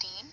3,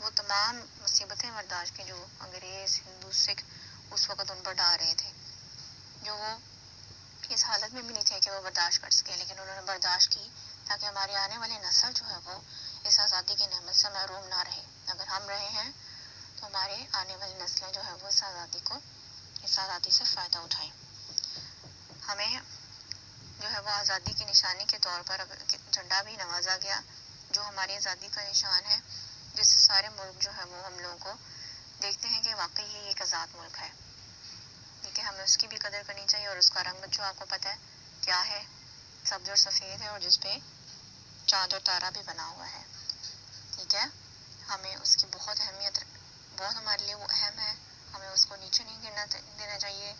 وہ تمام مصیبتیں برداشت کی جو انگریز، ہندو، سکھ اس وقت ان پر ڈال رہے تھے، جو وہ اس حالت میں بھی نہیں تھے کہ وہ برداشت کر سکے، لیکن انہوں نے برداشت کی تاکہ ہماری آنے والی نسل جو ہے وہ اس آزادی کی نعمت سے محروم نہ رہے۔ اگر ہم رہے ہیں تو ہمارے آنے والی نسلیں جو ہے وہ اس آزادی سے فائدہ اٹھائیں۔ ہمیں جو ہے وہ آزادی کی نشانی کے طور پر جھنڈا بھی نوازا گیا، جو ہماری آزادی کا نشان ہے، جس سے سارے ملک جو ہے وہ ہم لوگوں کو دیکھتے ہیں کہ واقعی یہ ایک آزاد ملک ہے، ٹھیک ہے۔ ہمیں اس کی بھی قدر کرنی چاہیے، اور اس کا رنگ جو آپ کو پتہ ہے کیا ہے، سبز اور سفید ہے، اور جس پہ چاند اور تارا بھی بنا ہوا ہے، ٹھیک ہے۔ ہمیں اس کی بہت اہمیت، بہت ہمارے لیے وہ اہم ہے، ہمیں اس کو نیچے نہیں گرنا دینا چاہیے،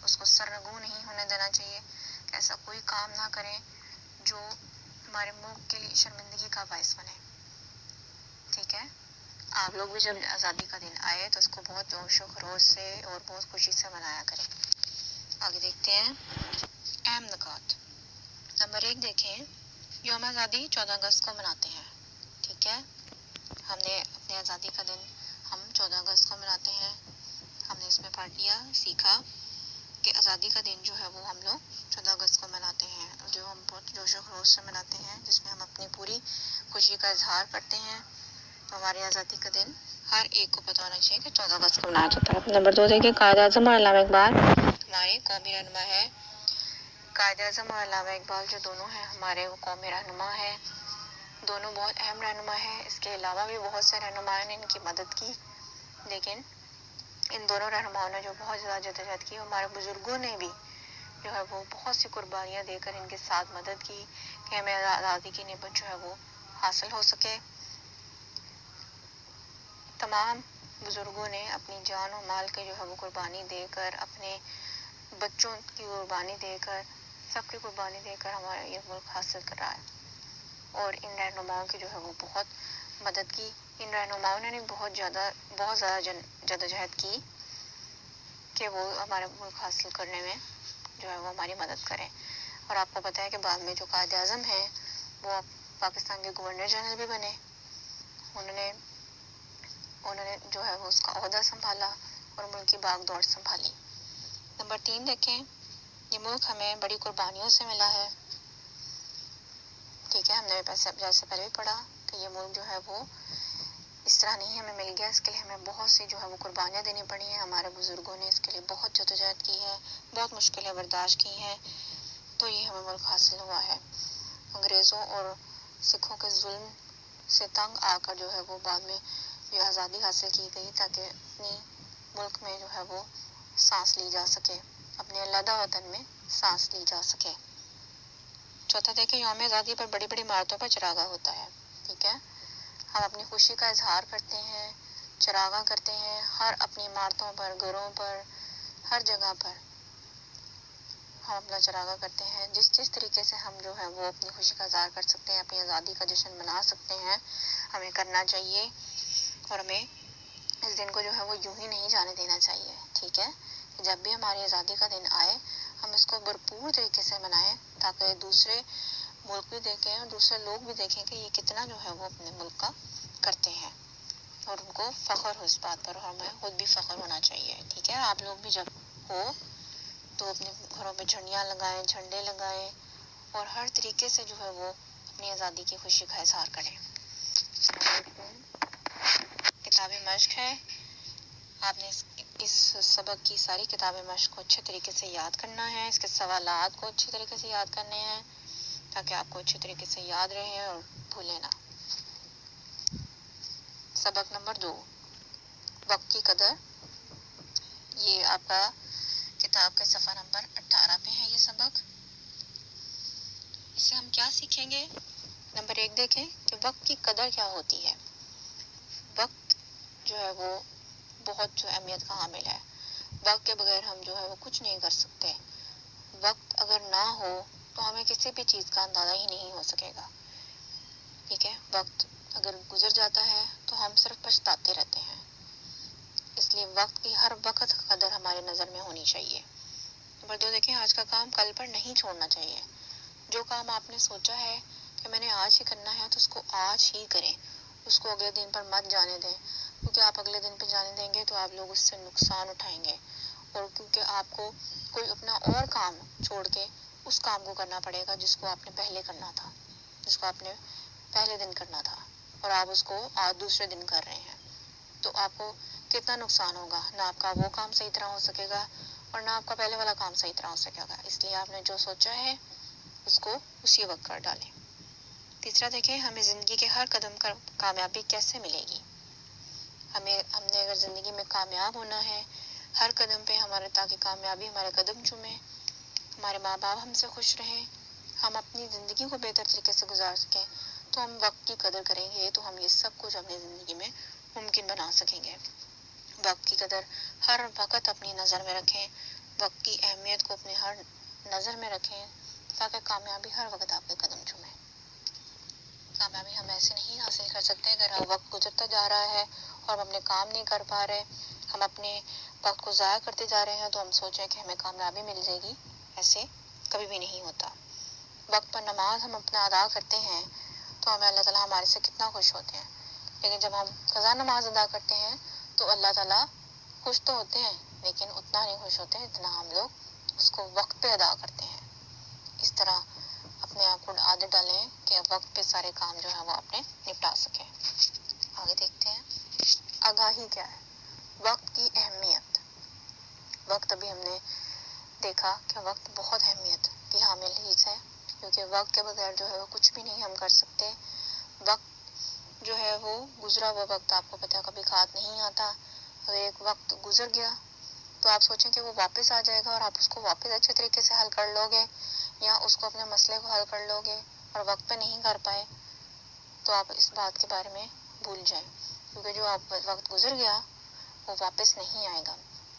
اس کو سرنگوں نہیں ہونے دینا چاہیے، کہ ایسا کوئی کام نہ کریں جو ہمارے ملک کے لیے شرمندگی کا باعث بنے، ٹھیک ہے۔ آپ لوگ بھی جب آزادی کا دن آئے تو اس کو بہت جوش و خروش سے اور بہت خوشی سے منایا کریں۔ آگے دیکھتے ہیں اہم نکات۔ نمبر 1 دیکھیں، یوم آزادی 14 اگست کو مناتے ہیں، ٹھیک ہے۔ ہم نے اپنے آزادی کا دن ہم 14 اگست کو مناتے ہیں۔ ہم نے اس میں پڑھ لیا، سیکھا کہ آزادی کا دن جو ہے وہ ہم لوگ 14 اگست کو مناتے ہیں، جو ہم بہت جوش و خروش سے مناتے ہیں، جس میں ہم اپنی پوری خوشی کا اظہار کرتے ہیں۔ تو ہماری آزادی کا دن ہر ایک کو پتہ ہونا چاہیے کہ 14 اگست کو منایا جاتا ہے۔ نمبر 2 دیکھیں، قائد اعظم اور علامہ اقبال ہمارے قومی رہنما ہے۔ قائد اعظم اور علامہ اقبال جو دونوں ہیں ہمارے، وہ قومی رہنما ہیں، دونوں بہت اہم رہنما ہیں۔ اس کے علاوہ بھی بہت سے رہنماؤں نے ان کی مدد کی، لیکن ان دونوں رہنماؤں نے جو بہت زیادہ جدوجہد کی، ہمارے بزرگوں نے بھی جو ہے وہ بہت سی قربانیاں دے کر ان کے ساتھ مدد کی کہ ہمیں آزادی کی نعمت جو ہے وہ حاصل ہو سکے۔ تمام بزرگوں نے اپنی جان و مال کے جو ہے وہ قربانی دے کر، اپنے بچوں کی قربانی دے کر، سب کی قربانی دے کر ہمارا یہ ملک حاصل کرا ہے، اور ان رہنماؤں کی جو ہے وہ بہت مدد کی۔ ان رہنماؤں نے بہت زیادہ جدوجہد کی کہ وہ ہمارے ملک حاصل کرنے میں جو ہے وہ ہماری مدد کریں۔ اور آپ کو پتہ ہے کہ بعد میں جو قائد اعظم ہیں وہ پاکستان کے گورنر جنرل بھی بنے، انہوں نے جو ہے وہ اس کا عہدہ سنبھالا اور ملک کی باغ دوڑ سنبھالی۔ نمبر 3 دیکھیں، یہ ملک ہمیں بڑی قربانیوں سے ملا ہے، ٹھیک ہے۔ ہم نے جیسے پہلے بھی پڑھا کہ یہ ملک جو ہے وہ اس طرح نہیں ہمیں مل گیا، اس کے لیے ہمیں بہت سی جو ہے وہ قربانیاں دینی پڑی ہیں۔ ہمارے بزرگوں نے اس کے لیے بہت جدوجہد کی ہے، بہت مشکلیں برداشت کی ہیں، تو یہ ہمیں ملک حاصل ہوا ہے۔ انگریزوں اور سکھوں کے ظلم سے تنگ آ کر جو ہے وہ بعد میں یہ آزادی حاصل کی گئی، تاکہ اپنی ملک میں جو ہے وہ سانس لی جا سکے، اپنے علیحدہ وطن میں سانس لی جا سکے۔ چوتھا دیکھیں، یوم آزادی پر بڑی بڑی عمارتوں پر چراغاں ہوتا ہے، ٹھیک ہے۔ ہم اپنی خوشی کا اظہار کرتے ہیں، چراغاں کرتے ہیں، ہر اپنی عمارتوں پر، گھروں پر، ہر جگہ پر ہم اپنا چراغاں کرتے ہیں۔ جس طریقے سے ہم جو ہے وہ اپنی خوشی کا اظہار کر سکتے ہیں، اپنی آزادی کا جشن منا سکتے ہیں، ہمیں کرنا چاہیے، اور ہمیں اس دن کو جو ہے وہ یوں ہی نہیں جانے دینا چاہیے، ٹھیک ہے۔ جب بھی ہماری آزادی کا دن آئے ہم اس کو بھرپور طریقے سے منائیں، تاکہ دوسرے ملک بھی دیکھیں اور دوسرے لوگ بھی دیکھیں کہ یہ کتنا جو ہے وہ اپنے ملک کا کرتے ہیں، اور ان کو فخر ہو اس بات پر، اور ہمیں خود بھی فخر ہونا چاہیے، ٹھیک ہے۔ آپ لوگ بھی جب ہو تو اپنے گھروں پہ جھنڈیاں لگائیں، جھنڈے لگائیں، اور ہر طریقے سے جو ہے وہ اپنی آزادی کی خوشی کا اظہار کریں۔ کتاب مشق ہے، آپ نے اس سبق کی ساری کتاب مشق کو اچھے طریقے سے یاد کرنا ہے، اس کے سوالات کو اچھے طریقے سے یاد کرنے ہیں، تاکہ آپ کو اچھے طریقے سے یاد رہیں اور بھولیں نہ۔ سبق نمبر 2، وقت کی قدر۔ یہ آپ کا کتاب کے صفحہ نمبر 18 پہ ہے یہ سبق۔ اس سے ہم کیا سیکھیں گے؟ نمبر 1 دیکھیں کہ وقت کی قدر کیا ہوتی ہے۔ وقت جو ہے وہ بہت جو اہمیت کا حامل ہے، وقت کے بغیر ہم جو ہے وہ کچھ نہیں کر سکتے۔ وقت اگر نہ ہو تو ہمیں کسی بھی چیز کا اندازہ ہی نہیں ہو سکے گا، ٹھیک ہے۔ وقت اگر گزر جاتا ہے تو ہم صرف پچھتاتے رہتے ہیں، اس لیے وقت کی ہر وقت قدر ہمارے نظر میں ہونی چاہیے۔ نمبر 2 دیکھیں، آج کا کام کل پر نہیں چھوڑنا چاہیے۔ جو کام آپ نے سوچا ہے کہ میں نے آج ہی کرنا ہے تو اس کو آج ہی کریں، اس کو اگلے دن پر مت جانے دیں، کیونکہ آپ اگلے دن پہ جانے دیں گے تو آپ لوگ اس سے نقصان اٹھائیں گے، اور کیونکہ آپ کو کوئی اپنا اور کام چھوڑ کے اس کام کو کرنا پڑے گا جس کو آپ نے پہلے کرنا تھا، جس کو آپ نے پہلے دن کرنا تھا، اور آپ اس کو آج دوسرے دن کر رہے ہیں، تو آپ کو کتنا نقصان ہوگا، نہ آپ کا وہ کام صحیح طرح ہو سکے گا اور نہ آپ کا پہلے والا کام صحیح طرح ہو سکے گا۔ اس لیے آپ نے جو سوچا ہے اس کو اسی وقت کر ڈالیں۔ تیسرا دیکھیں، ہمیں زندگی کے ہر قدم پر کامیابی کیسے ملے گی۔ ہم نے اگر زندگی میں کامیاب ہونا ہے، ہر قدم پہ ہمارے تاکہ کامیابی ہمارے قدم چومیں، ہمارے ماں باپ ہم سے خوش رہیں، ہم اپنی زندگی کو بہتر طریقے سے گزار سکیں، تو ہم وقت کی قدر کریں گے، تو ہم یہ سب کچھ اپنی زندگی میں ممکن بنا سکیں گے۔ وقت کی قدر ہر وقت اپنی نظر میں رکھیں، وقت کی اہمیت کو اپنے ہر نظر میں رکھیں، تاکہ کامیابی ہر وقت آپ کے قدم چومے۔ کامیابی ہم ایسے نہیں حاصل کر سکتے اگر وقت گزرتا جا رہا ہے اور ہم اپنے کام نہیں کر پا رہے، ہم اپنے وقت کو ضائع کرتے جا رہے ہیں، تو ہم سوچیں کہ ہمیں کامیابی مل جائے گی، ایسے کبھی بھی نہیں ہوتا۔ وقت پر نماز ہم اپنا ادا کرتے ہیں تو ہمیں اللہ تعالیٰ ہمارے سے کتنا خوش ہوتے ہیں، لیکن جب ہم قضا نماز ادا کرتے ہیں تو اللہ تعالیٰ خوش تو ہوتے ہیں لیکن اتنا نہیں خوش ہوتے جتنا ہم لوگ اس کو وقت پہ ادا کرتے ہیں۔ اس طرح اپنے آپ کو عادت ڈالیں کہ وقت پہ سارے کام جو ہے وہ اپنے نپٹا سکیں۔ آگے دیکھتے ہیں، آگاہی کیا ہے؟ وقت کی اہمیت۔ وقت ابھی ہم نے دیکھا کہ وقت بہت اہمیت کی حامل چیز ہے، کیونکہ وقت کے بغیر جو ہے وہ کچھ بھی نہیں ہم کر سکتے۔ وقت جو ہے وہ گزرا ہوا وقت آپ کو پتہ کبھی ہاتھ نہیں آتا، اگر ایک وقت گزر گیا تو آپ سوچیں کہ وہ واپس آ جائے گا اور آپ اس کو واپس اچھے طریقے سے حل کر لو گے، یا اس کو اپنے مسئلے کو حل کر لو گے، اور وقت پہ نہیں کر پائے تو آپ اس بات کے بارے میں بھول جائیں، کیونکہ جو آپ وقت گزر گیا وہ واپس نہیں آئے گا۔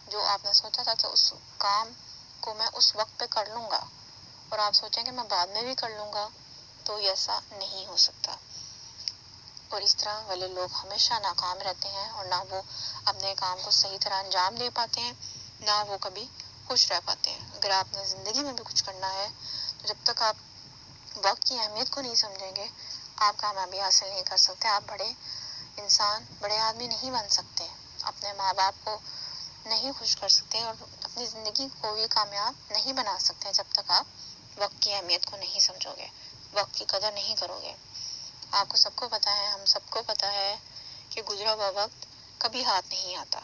جو آپ نے سوچا تھا کہ اس کام کو میں اس وقت پہ کر لوں گا اور آپ سوچیں کہ میں بعد میں بھی کر لوں گا، تو ایسا نہیں ہو سکتا، اور اس طرح والے لوگ ہمیشہ ناکام رہتے ہیں اور نہ وہ اپنے کام کو صحیح طرح انجام دے پاتے ہیں، نہ وہ کبھی خوش رہ پاتے ہیں۔ اگر آپ نے زندگی میں بھی کچھ کرنا ہے تو جب تک آپ وقت کی اہمیت کو نہیں سمجھیں گے، آپ کامیابی حاصل نہیں کر سکتے، آپ بڑے انسان، بڑے آدمی نہیں بن سکتے، اپنے ماں باپ کو نہیں خوش کر سکتے اور اپنی زندگی کو بھی کامیاب نہیں بنا سکتے جب تک آپ وقت کی اہمیت کو نہیں سمجھو گے، وقت کی قدر نہیں کرو گے۔ آپ کو سب کو پتہ ہے، ہم سب کو پتہ ہے کہ گزرا ہوا وقت کبھی ہاتھ نہیں آتا،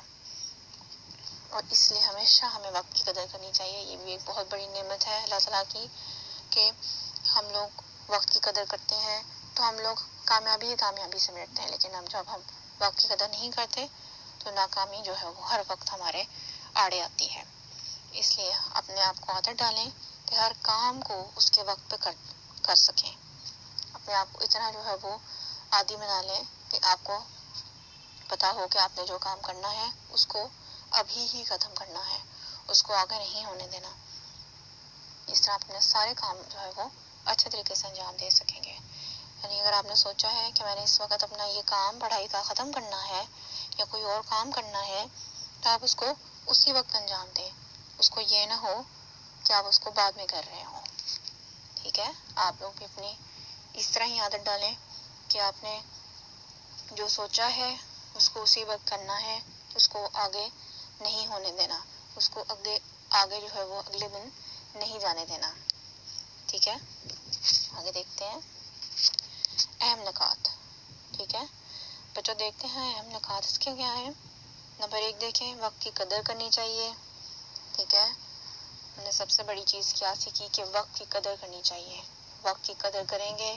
اور اس لیے ہمیشہ ہمیں وقت کی قدر کرنی چاہیے۔ یہ بھی ایک بہت بڑی نعمت ہے اللہ تعالیٰ کی کہ ہم لوگ وقت کی قدر کرتے ہیں تو ہم لوگ کامیابی ہی کامیابی سے ملتے ہیں، لیکن اب جب ہم وقت کی قدر نہیں کرتے تو ناکامی جو ہے وہ ہر وقت ہمارے آڑے آتی ہے۔ اس لیے اپنے آپ کو عادت ڈالیں کہ ہر کام کو اس کے وقت پہ کر سکیں، اپنے آپ کو اتنا جو ہے وہ عادی بنا لیں کہ آپ کو پتہ ہو کہ آپ نے جو کام کرنا ہے اس کو ابھی ہی ختم کرنا ہے، اس کو آگے نہیں ہونے دینا۔ اس طرح اپنے سارے کام جو ہے وہ اچھے طریقے سے انجام دے سکیں گے۔ یعنی اگر آپ نے سوچا ہے کہ میں نے اس وقت اپنا یہ کام پڑھائی کا ختم کرنا ہے یا کوئی اور کام کرنا ہے، تو آپ اس کو اسی وقت انجام دیں، اس کو یہ نہ ہو کہ آپ اس کو بعد میں کر رہے ہوں۔ ٹھیک ہے، آپ لوگ بھی اپنی اس طرح ہی عادت ڈالیں کہ آپ نے جو سوچا ہے اس کو اسی وقت کرنا ہے، اس کو آگے نہیں ہونے دینا، اس کو آگے جو ہے وہ اگلے دن نہیں جانے دینا۔ ٹھیک ہے، آگے دیکھتے ہیں اہم نکات۔ ٹھیک ہے بچوں، دیکھتے ہیں اہم نکات اس کے کیا ہیں۔ نمبر 1 دیکھیں، وقت کی قدر کرنی چاہیے۔ ٹھیک ہے، ہم نے سب سے بڑی چیز کیا سیکھی کہ وقت کی قدر کرنی چاہیے۔ وقت کی قدر کریں گے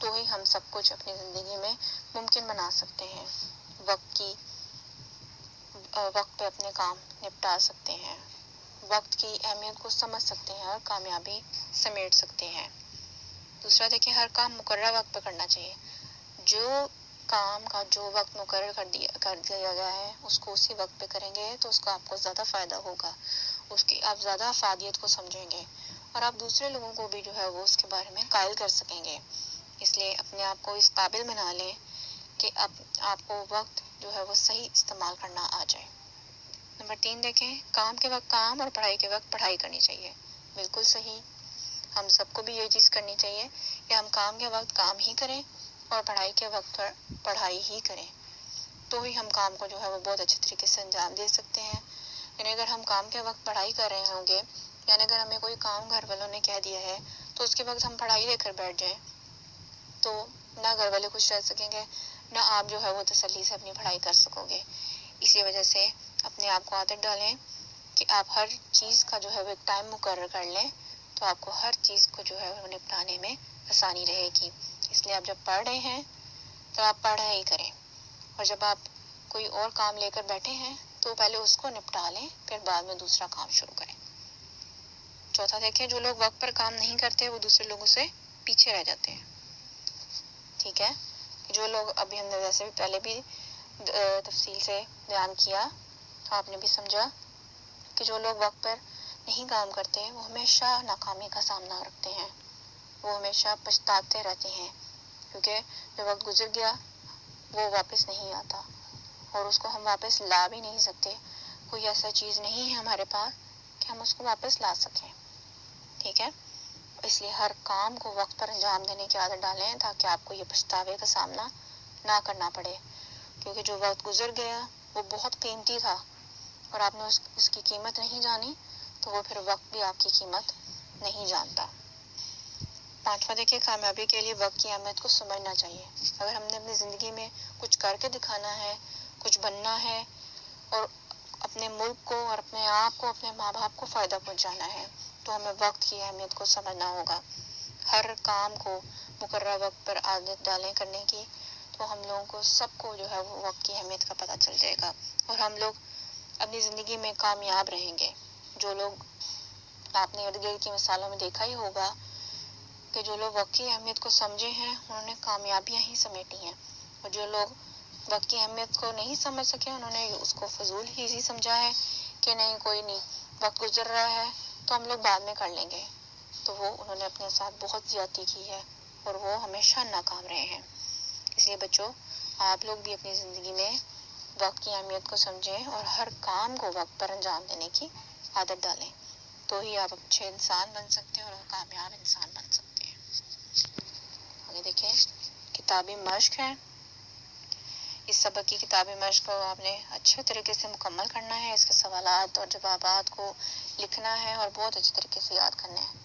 تو ہی ہم سب کچھ اپنی زندگی میں ممکن بنا سکتے ہیں، وقت پہ اپنے کام نپٹا سکتے ہیں، وقت کی اہمیت کو سمجھ سکتے ہیں اور کامیابی سمیٹ سکتے ہیں۔ دوسرا دیکھیں، ہر کام مقررہ وقت پہ کرنا چاہیے۔ جو کام کا جو وقت مقرر کر دیا گیا ہے اس کو اسی وقت پہ کریں گے تو اس کا آپ کو زیادہ فائدہ ہوگا، اس کی آپ زیادہ افادیت کو سمجھیں گے، اور آپ دوسرے لوگوں کو بھی جو ہے وہ اس کے بارے میں قائل کر سکیں گے۔ اس لیے اپنے آپ کو اس قابل بنا لیں کہ آپ کو وقت جو ہے وہ صحیح استعمال کرنا آ جائے۔ نمبر 3 دیکھیں، کام کے وقت کام اور پڑھائی کے وقت پڑھائی کرنی چاہیے۔ بالکل صحیح، ہم سب کو بھی یہ چیز کرنی چاہیے کہ ہم کام کے وقت کام ہی کریں اور پڑھائی کے وقت پر پڑھائی ہی کریں، تو ہی ہم کام کو جو ہے وہ بہت اچھے طریقے سے انجام دے سکتے ہیں۔ یعنی اگر ہم کام کے وقت پڑھائی کر رہے ہوں گے، یعنی اگر ہمیں کوئی کام گھر والوں نے کہہ دیا ہے تو اس کے وقت ہم پڑھائی لے کر بیٹھ جائیں تو نہ گھر والے خوش رہ سکیں گے، نہ آپ جو ہے وہ تسلی سے اپنی پڑھائی کر سکو گے۔ اسی وجہ سے اپنے آپ کو عادت ڈالیں کہ آپ ہر چیز کا جو ہے وہ ایک ٹائم مقرر کر لیں، تو آپ کو ہر چیز کو جو ہے وہ نپٹانے میں آسانی رہے گی۔ اس لیے آپ جب پڑھ رہے ہیں تو آپ پڑھائی کریں، اور جب آپ کوئی اور کام لے کر بیٹھے ہیں تو پہلے اس کو نپٹا لیں، پھر بعد میں دوسرا کام شروع کریں۔ چوتھا دیکھیں، جو لوگ وقت پر کام نہیں کرتے وہ دوسرے لوگوں سے پیچھے رہ جاتے ہیں۔ ٹھیک ہے، جو لوگ ابھی ہم نے ویسے بھی پہلے بھی تفصیل سے بیان کیا تو آپ نے بھی سمجھا کہ جو لوگ وقت پر نہیں کام کرتے وہ ہمیشہ ناکامی کا سامنا رکھتے ہیں، وہ ہمیشہ پچھتاتے رہتے ہیں، کیونکہ جو وقت گزر گیا وہ واپس نہیں آتا، اور اس کو ہم واپس لا بھی نہیں سکتے۔ کوئی ایسا چیز نہیں ہے ہمارے پاس کہ ہم اس کو واپس لا سکیں۔ ٹھیک ہے، اس لیے ہر کام کو وقت پر انجام دینے کی عادت ڈالیں تاکہ آپ کو یہ پچھتاوے کا سامنا نہ کرنا پڑے، کیونکہ جو وقت گزر گیا وہ بہت قیمتی تھا اور آپ نے اس کی قیمت نہیں جانی تو وہ پھر وقت بھی آپ کی قیمت نہیں جانتا۔ پانچواں دیکھیے، کامیابی کے لیے وقت کی اہمیت کو سمجھنا چاہیے۔ اگر ہم نے اپنی زندگی میں کچھ کر کے دکھانا ہے، کچھ بننا ہے، اور اپنے ملک کو اور اپنے آپ کو، اپنے ماں باپ کو فائدہ پہنچانا ہے، تو ہمیں وقت کی اہمیت کو سمجھنا ہوگا۔ ہر کام کو مقررہ وقت پر عادت ڈالیں کرنے کی، تو ہم لوگوں کو سب کو جو ہے وہ وقت کی اہمیت کا پتہ چل جائے گا، اور ہم لوگ اپنی زندگی میں کامیاب رہیں گے۔ جو لوگ، آپ نے ارد گرد کی مثالوں میں دیکھا ہی ہوگا کہ جو لوگ وقت کی اہمیت کو سمجھے ہیں انہوں نے کامیابیاں ہی سمیٹی ہیں، اور جو لوگ وقت کی اہمیت کو نہیں سمجھ سکے انہوں نے اس کو فضول ہی سمجھا ہے کہ نہیں کوئی نہیں، وقت گزر رہا ہے تو ہم لوگ بعد میں کر لیں گے، تو وہ انہوں نے اپنے ساتھ بہت زیادتی کی ہے اور وہ ہمیشہ ناکام رہے ہیں۔ اس لیے بچوں، آپ لوگ بھی اپنی زندگی میں وقت کی اہمیت کو سمجھیں اور ہر کام کو وقت پر انجام دینے کی عادت ڈالیں، تو ہی آپ اچھے انسان بن سکتے ہیں اور کامیاب انسان بن سکتے ہیں۔ آگے دیکھیں، کتابی مشق ہے۔ اس سبق کی کتابی مشق کو آپ نے اچھے طریقے سے مکمل کرنا ہے، اس کے سوالات اور جوابات کو لکھنا ہے اور بہت اچھے طریقے سے یاد کرنا ہے۔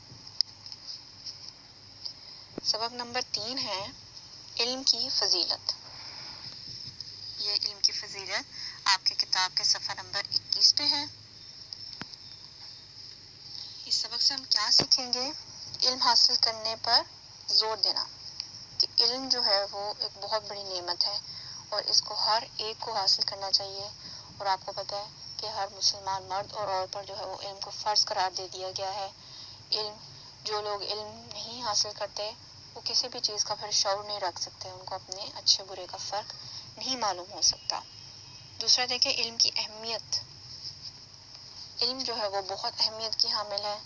سبق نمبر 3 ہے علم کی فضیلت۔ یہ علم کی فضیلت آپ کی کتاب کے صفحہ نمبر 21 پہ ہے۔ اس سبق سے ہم کیا سیکھیں گے؟ علم حاصل کرنے پر زور دینا، کہ علم جو ہے وہ ایک بہت بڑی نعمت ہے اور اس کو ہر ایک کو حاصل کرنا چاہیے، اور آپ کو پتہ ہے کہ ہر مسلمان مرد اور عورت پر جو ہے وہ علم کو فرض قرار دے دیا گیا ہے۔ جو لوگ علم نہیں حاصل کرتے وہ کسی بھی چیز کا پھر شعور نہیں رکھ سکتے، ان کو اپنے اچھے برے کا فرق نہیں معلوم ہو سکتا۔ دوسرا دیکھیں، علم کی اہمیت۔ علم جو ہے وہ بہت اہمیت کی حامل ہے۔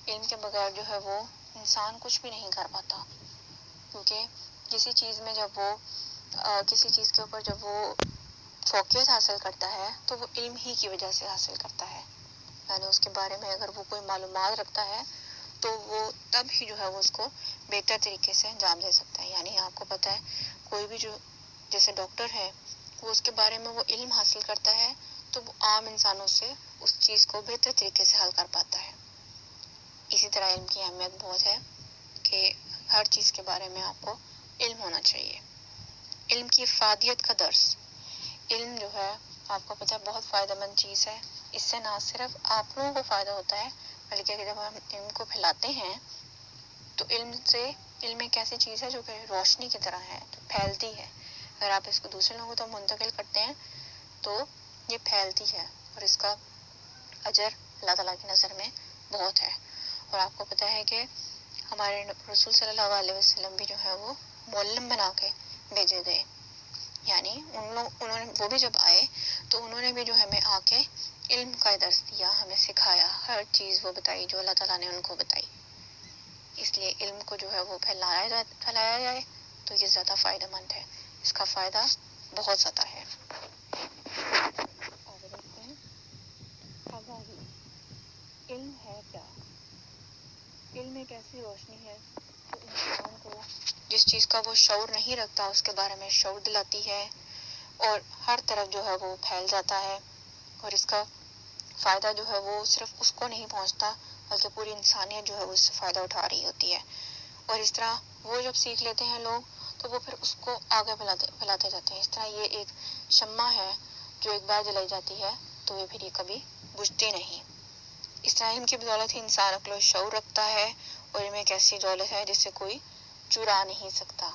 علم کے بغیر جو ہے وہ انسان کچھ بھی نہیں کر پاتا، کیونکہ کسی چیز میں جب وہ کسی چیز کے اوپر جب وہ فوقیت حاصل کرتا ہے تو وہ علم ہی کی وجہ سے حاصل کرتا ہے، یعنی اس کے بارے میں اگر وہ کوئی معلومات رکھتا ہے تو وہ تب ہی جو ہے وہ اس کو بہتر طریقے سے انجام دے سکتا ہے۔ یعنی آپ کو پتہ ہے کوئی بھی جو جیسے ڈاکٹر ہے وہ اس کے بارے میں وہ علم حاصل کرتا ہے تو وہ عام انسانوں سے اس چیز کو بہتر طریقے سے حل کر پاتا ہے۔ اسی طرح علم کی اہمیت بہت ہے کہ ہر چیز کے بارے میں آپ کو علم ہونا چاہیے۔ علم کی افادیت کا درس۔ علم جو ہے آپ کو پتہ ہے بہت فائدہ مند چیز ہے، اس سے نہ صرف آپ لوگوں کو فائدہ ہوتا ہے بلکہ جب ہم علم کو پھیلاتے ہیں تو علم ایک ایسی چیز ہے جو کہ روشنی کی طرح ہے، جو پھیلتی ہے۔ اگر آپ اس کو دوسرے لوگوں تک منتقل کرتے ہیں تو یہ پھیلتی ہے اور اس کا اجر اللہ تعالیٰ کی نظر میں بہت ہے۔ اور آپ کو پتہ ہے کہ ہمارے رسول صلی اللہ علیہ وسلم بھی جو ہے وہ معلم بنا کے بھیجے گئے، یعنی انہوں نے وہ بھی جب آئے تو انہوں نے بھی جو ہمیں آ کے علم کا درس دیا، ہمیں سکھایا، ہر چیز وہ بتائی جو اللہ تعالیٰ نے ان کو بتائی۔ اس لیے علم کو جو ہے وہ پھیلایا جائے تو یہ زیادہ فائدہ مند ہے، اس کا فائدہ بہت زیادہ ہے۔ آگے دیکھتے ہیں، آگاہی۔ علم ہے کیا؟ علم ایک ایسی روشنی ہے جو انسان کو جس چیز کا وہ شعور نہیں رکھتا اس کے بارے میں شعور دلاتی ہے، اور ہر طرف جو ہے وہ پھیل جاتا ہے، اور اس کا فائدہ جو ہے وہ صرف اس کو نہیں پہنچتا بلکہ پوری انسانیت جو ہے اس سے فائدہ اٹھا رہی ہوتی ہے۔ اور اس طرح وہ جب سیکھ لیتے ہیں لوگ تو وہ پھر اس کو آگے پھیلاتے جاتے ہیں۔ اس طرح یہ ایک شمع ہے جو ایک بار جلائی جاتی ہے تو پھر یہ کبھی بجھتی نہیں۔ اس طرح علم کی بدولت ہی انسان عقل و شعور رکھتا ہے، اور علم ایک ایسی دولت ہے جسے کوئی چرا نہیں سکتا۔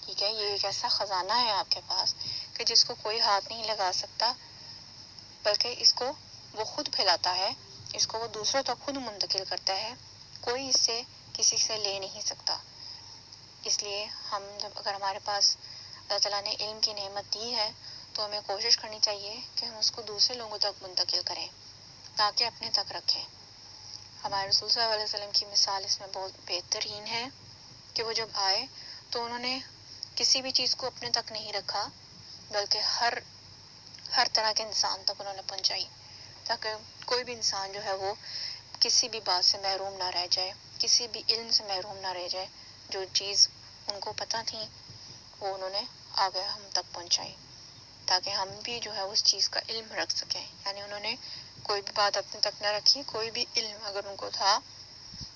ٹھیک ہے، یہ ایک ایسا خزانہ ہے آپ کے پاس کہ جس کو کوئی ہاتھ نہیں لگا سکتا، بلکہ اس کو وہ خود پھیلاتا ہے، اس کو وہ دوسروں تک خود منتقل کرتا ہے، کوئی اس سے کسی سے لے نہیں سکتا۔ اس لیے اگر ہمارے پاس اللہ تعالیٰ نے علم کی نعمت دی ہے تو ہمیں کوشش کرنی چاہیے کہ ہم اس کو دوسرے لوگوں تک منتقل کریں تاکہ اپنے تک رکھیں۔ ہمارے رسول صلی اللہ علیہ وسلم کی مثال اس میں بہت بہترین ہے کہ وہ جب آئے تو انہوں نے کسی بھی چیز کو اپنے تک نہیں رکھا، بلکہ ہر طرح کے انسان تک انہوں نے پہنچائی، تاکہ کوئی بھی انسان جو ہے وہ کسی بھی بات سے محروم نہ رہ جائے، کسی بھی علم سے محروم نہ رہ جائے۔ جو چیز ان کو پتہ تھی وہ انہوں نے آگے ہم تک پہنچائی، تاکہ ہم بھی جو ہے اس چیز کا علم رکھ سکیں۔ یعنی انہوں نے کوئی بھی بات اپنے تک نہ رکھی، کوئی بھی علم اگر ان کو تھا،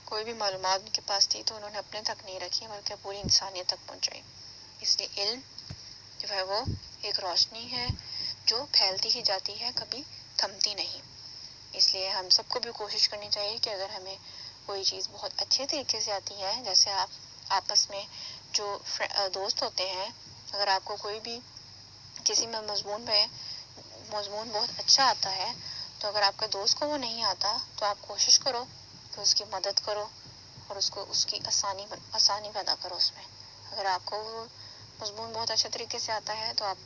کوئی بھی معلومات ان کے پاس تھی تو انہوں نے اپنے تک نہیں رکھی بلکہ پوری انسانیت تک پہنچائی۔ اس لیے علم جو ہے وہ ایک روشنی ہے جو پھیلتی ہی جاتی ہے، کبھی تھمتی نہیں۔ اس لیے ہم سب کو بھی کوشش کرنی چاہیے کہ اگر ہمیں کوئی چیز بہت اچھے طریقے سے آتی ہے، جیسے آپ آپس میں جو دوست ہوتے ہیں، اگر آپ کو کوئی بھی کسی میں مضمون بہت اچھا آتا ہے تو اگر آپ کے دوست کو وہ نہیں آتا تو آپ کوشش کرو کہ اس کی مدد کرو اور اس کی آسانی پیدا کرو اس میں۔ اگر آپ کو وہ مضمون بہت اچھے طریقے سے آتا ہے تو آپ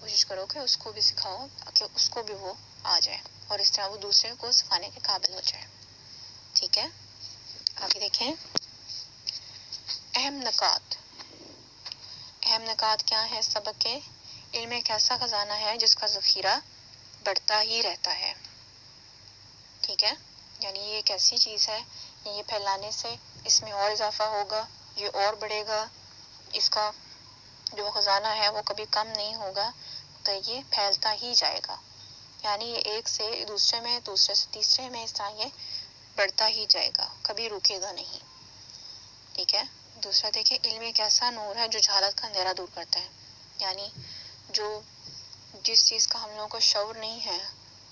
کوشش کرو کہ اس کو بھی سکھاؤ کہ اس کو بھی وہ آ جائے، اور اس طرح وہ دوسرے کو سکھانے کے قابل ہو جائے۔ ٹھیک ہے، آگے دیکھیں۔ اہم نکات کیا ہے سبق کے؟ علم ایک ایسا خزانہ ہے جس کا ذخیرہ بڑھتا ہی رہتا ہے۔ ٹھیک ہے، یعنی یہ ایک ایسی چیز ہے، یہ پھیلانے سے اس میں اور اضافہ ہوگا، یہ اور بڑھے گا، اس کا جو خزانہ ہے وہ کبھی کم نہیں ہوگا، تو یہ پھیلتا ہی جائے گا۔ یعنی یہ ایک سے دوسرے میں، دوسرے سے تیسرے میں، اس طرح یہ بڑھتا ہی جائے گا، کبھی رکے گا نہیں۔ ٹھیک ہے، دوسرا دیکھیں، علم ایک ایسا نور ہے جو جہالت کا اندھیرا دور کرتا ہے۔ یعنی جس چیز کا ہم لوگوں کو شعور نہیں ہے،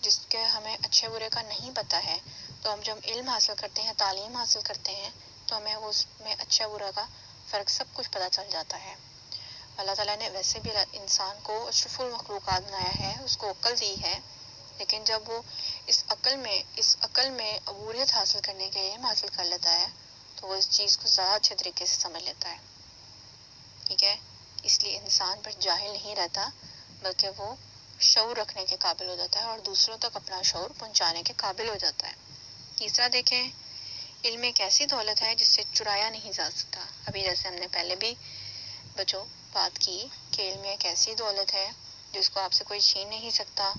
جس کے ہمیں اچھے برے کا نہیں پتہ ہے، تو ہم جب علم حاصل کرتے ہیں، تعلیم حاصل کرتے ہیں، تو ہمیں اس میں اچھا برا کا فرق سب کچھ پتہ چل جاتا ہے۔ اللہ تعالیٰ نے ویسے بھی انسان کو اشرف المخلوقات بنایا ہے، اس کو عقل دی ہے، لیکن جب وہ اس عقل میں عبوریت حاصل کرنے کے علم حاصل کر لیتا ہے تو وہ اس چیز کو زیادہ اچھے طریقے سے سمجھ لیتا ہے۔ ٹھیک ہے، اس لیے انسان پر جاہل نہیں رہتا بلکہ وہ شعور رکھنے کے قابل ہو جاتا ہے اور دوسروں تک اپنا شعور پہنچانے کے قابل ہو جاتا ہے۔ تیسرا دیکھیں، علم ایک ایسی دولت ہے جس سے چرایا نہیں جا سکتا۔ ابھی جیسے ہم نے پہلے بھی بچوں بات کی کہ علم ایک ایسی دولت ہے جس کو آپ سے کوئی چھین نہیں سکتا،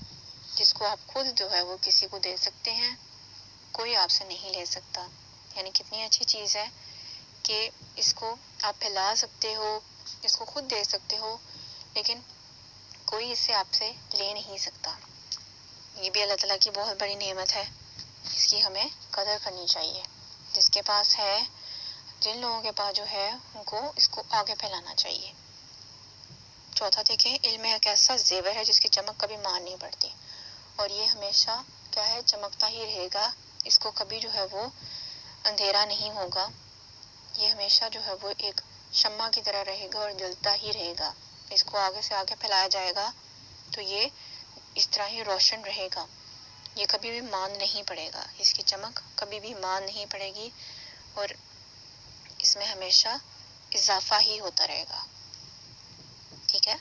جس کو آپ خود جو ہے وہ کسی کو دے سکتے ہیں، کوئی آپ سے نہیں لے سکتا۔ یعنی کتنی اچھی چیز ہے کہ اس کو آپ پھیلا سکتے ہو، اس کو خود دے سکتے ہو، لیکن کوئی اس سے آپ سے لے نہیں سکتا۔ یہ بھی اللہ تعالیٰ کی بہت بڑی نعمت ہے، اس کی ہمیں قدر کرنی چاہیے۔ جس کے پاس ہے، جن لوگوں کے پاس جو ہے، ان کو اس کو آگے پھیلانا چاہیے۔ چوتھا دیکھیں، علم ایک ایسا زیور ہے جس کی چمک کبھی مار نہیں پڑتی، اور یہ ہمیشہ کیا ہے، چمکتا ہی رہے گا، اس کو کبھی جو ہے وہ اندھیرا نہیں ہوگا، یہ ہمیشہ جو ہے وہ ایک شمع کی طرح رہے گا اور جلتا ہی رہے گا۔ اس کو آگے سے آگے پھیلایا جائے گا تو یہ اس طرح ہی روشن رہے گا، یہ کبھی بھی ماند نہیں پڑے گا، اس کی چمک کبھی بھی ماند نہیں پڑے گی، اور اس میں ہمیشہ اضافہ ہی ہوتا رہے گا۔ ٹھیک ہے،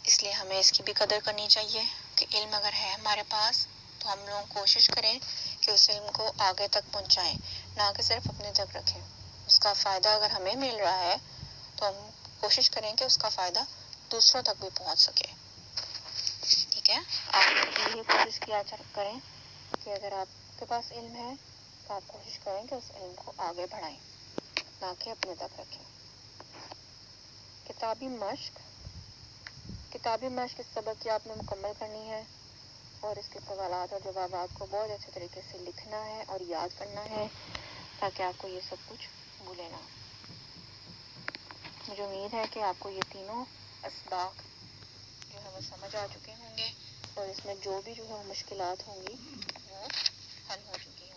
اس لیے ہمیں اس کی بھی قدر کرنی چاہیے کہ علم اگر ہے ہمارے پاس تو ہم لوگ کوشش کریں کہ اس علم کو آگے تک پہنچائیں، نہ کہ صرف اپنے تک رکھیں۔ اس کا فائدہ اگر ہمیں مل رہا ہے تو ہم کوشش کریں کہ اس کا فائدہ دوسروں تک بھی پہنچ سکے۔ ٹھیک ہے، آپ یہی کوشش کیا کریں کہ اگر آپ کے پاس علم ہے تو آپ کوشش کریں کہ اس علم کو آگے بڑھائیں۔ نہ کہ اپنے تک رکھیں۔ کتابی مشق اس سبق کی آپ نے مکمل کرنی ہے اور اس کے سوالات اور جوابات کو بہت اچھے طریقے سے لکھنا ہے اور یاد کرنا ہے تاکہ آپ کو یہ سب کچھ بھولے نہ۔ مجھے امید ہے کہ آپ کو یہ تینوں اسباق جو ہے وہ سمجھ آ چکے ہوں گے اور اس میں جو بھی جو ہے مشکلات ہوں گی وہ حل ہو چکی ہیں۔